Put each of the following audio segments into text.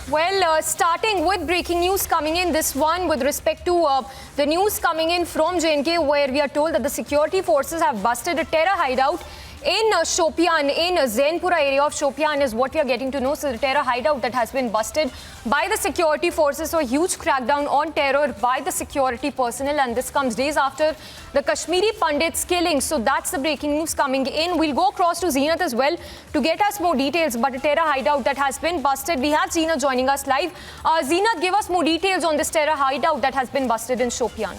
Starting with breaking news coming in, this one with respect to the news coming in from J&K, where we are told that the security forces have busted a terror hideout in Shopian, in Zainpura area of Shopian is what we are getting to know. So the terror hideout that has been busted by the security forces. So a huge crackdown on terror by the security personnel, and this comes days after the Kashmiri Pandit's killing. So that's the breaking news coming in. We'll go across to Zeenat as well to get us more details about a terror hideout that has been busted. We have Zeenat joining us live. Zeenat, give us more details on this terror hideout that has been busted in Shopian.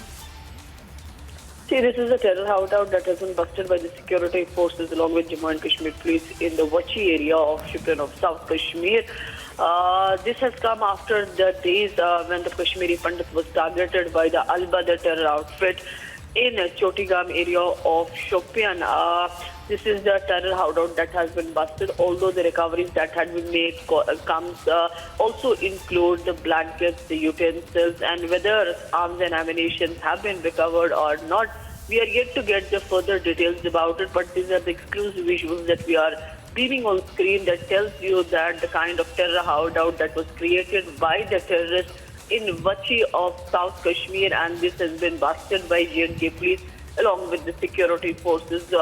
See, this is a terror hideout that has been busted by the security forces along with Jammu and Kashmir police in the Wachi area of Shopian of South Kashmir. This has come after the days when the Kashmiri Pandit was targeted by the Al-Badr terror outfit in Chotigam area of Shopian. This is the terror hideout that has been busted, although the recoveries that had been made also include the blankets, the utensils, and whether arms and ammunition have been recovered or not. We are yet to get the further details about it, but these are the exclusive visuals that we are beaming on screen that tells you that the kind of terror hideout that was created by the terrorists in Wachi of South Kashmir, and this has been busted by J&K police along with the security forces.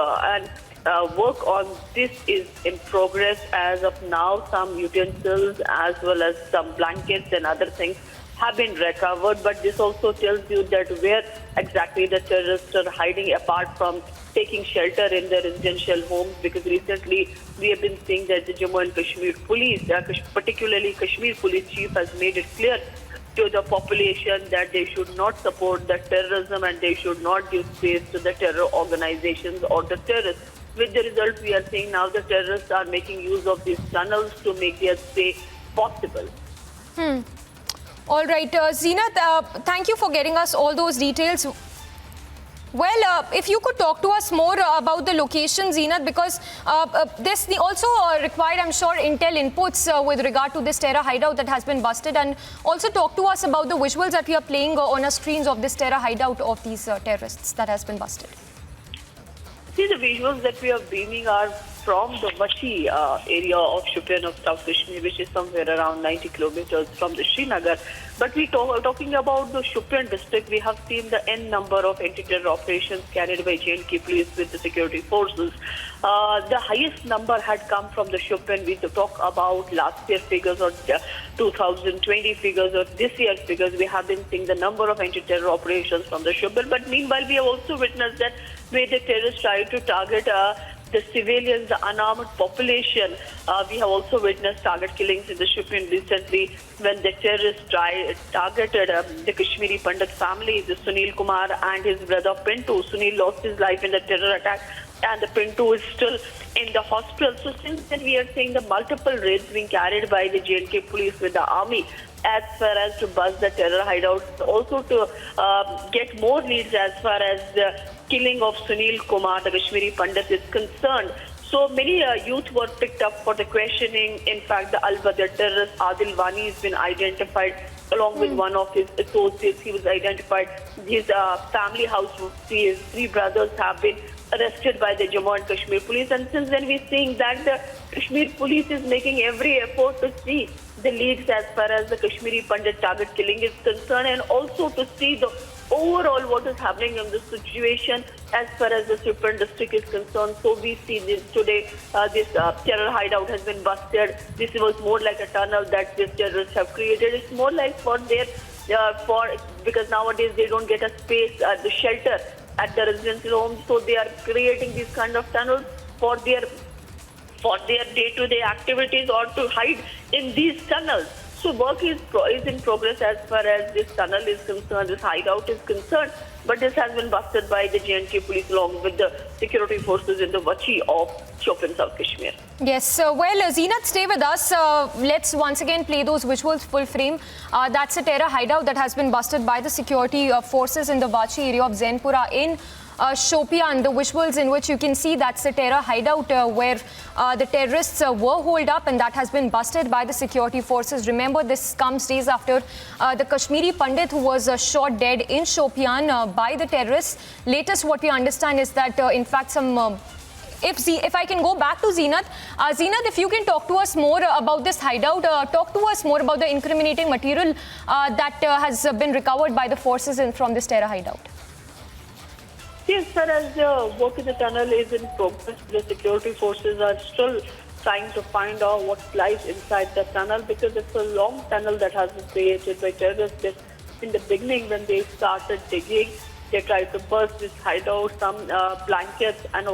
Work on this is in progress as of now. Some utensils as well as some blankets and other things have been recovered, but this also tells you that where exactly the terrorists are hiding apart from taking shelter in their residential homes, because recently we have been seeing that the Jammu and Kashmir police, particularly Kashmir police chief, has made it clear to the population that they should not support the terrorism and they should not give space to the terror organizations or the terrorists. With the result, we are seeing now the terrorists are making use of these tunnels to make their stay possible. All right, Zeenat, thank you for getting us all those details. Well, if you could talk to us more about the location, Zeenat, because this also required, I'm sure, intel inputs with regard to this terror hideout that has been busted, and also talk to us about the visuals that we are playing on our screens of this terror hideout of these terrorists that has been busted. See, the visuals that we are beaming are from the Wachi area of Shopian of South Kashmir, which is somewhere around 90 kilometers from the Srinagar. But talking about the Shopian district, we have seen the N number of anti-terror operations carried by J&K police with the security forces. The highest number had come from the Shopian. We talk about last year figures or 2020 figures or this year's figures. We have been seeing the number of anti-terror operations from the Shopian. But meanwhile, we have also witnessed that where the terrorists try to target the civilians, the unarmed population. We have also witnessed target killings in the Shopian recently when the terrorists targeted the Kashmiri Pandit family, the Sunil Kumar and his brother Pintu. Sunil lost his life in the terror attack, and the Pintu is still in the hospital. So since then, we are seeing the multiple raids being carried by the J&K police with the army as far as to bust the terror hideouts, also to get more leads as far as the killing of Sunil Kumar, the Kashmiri Pandit, is concerned. So many youth were picked up for the questioning. In fact, the Al-Badr terrorist Adil Wani has been identified along with one of his associates. He was identified. His family house, his three brothers have been arrested by the Jammu and Kashmir police. And since then, we're seeing that the Kashmir police is making every effort to see the leads as far as the Kashmiri Pandit target killing is concerned, and also to see the overall what is happening in this situation as far as the Shopian district is concerned. So we see this today, this terror hideout has been busted. This was more like a tunnel that these terrorists have created. It's more like for their, because nowadays they don't get a space, the shelter at the residential homes. So they are creating these kind of tunnels for their day-to-day activities or to hide in these tunnels. So work is in progress as far as this tunnel is concerned, this hideout is concerned, but this has been busted by the J&K police along with the security forces in the Wachi of Shopian, South Kashmir. Yes, Zeenat, stay with us. Let's once again play those visuals full frame. That's a terror hideout that has been busted by the security forces in the Wachi area of Zainpura in Shopian. The visuals in which you can see that's the terror hideout where the terrorists were holed up, and that has been busted by the security forces. Remember, this comes days after the Kashmiri Pandit who was shot dead in Shopian by the terrorists. Latest what we understand is that in fact some if I can go back to Zeenat, if you can talk to us more about this hideout, talk to us more about the incriminating material that has been recovered by the forces from this terror hideout. Yes, sir, as the work in the tunnel is in progress, the security forces are still trying to find out what lies inside the tunnel, because it's a long tunnel that has been created by terrorists. In the beginning, when they started digging, they tried to burst this hideout, some blankets and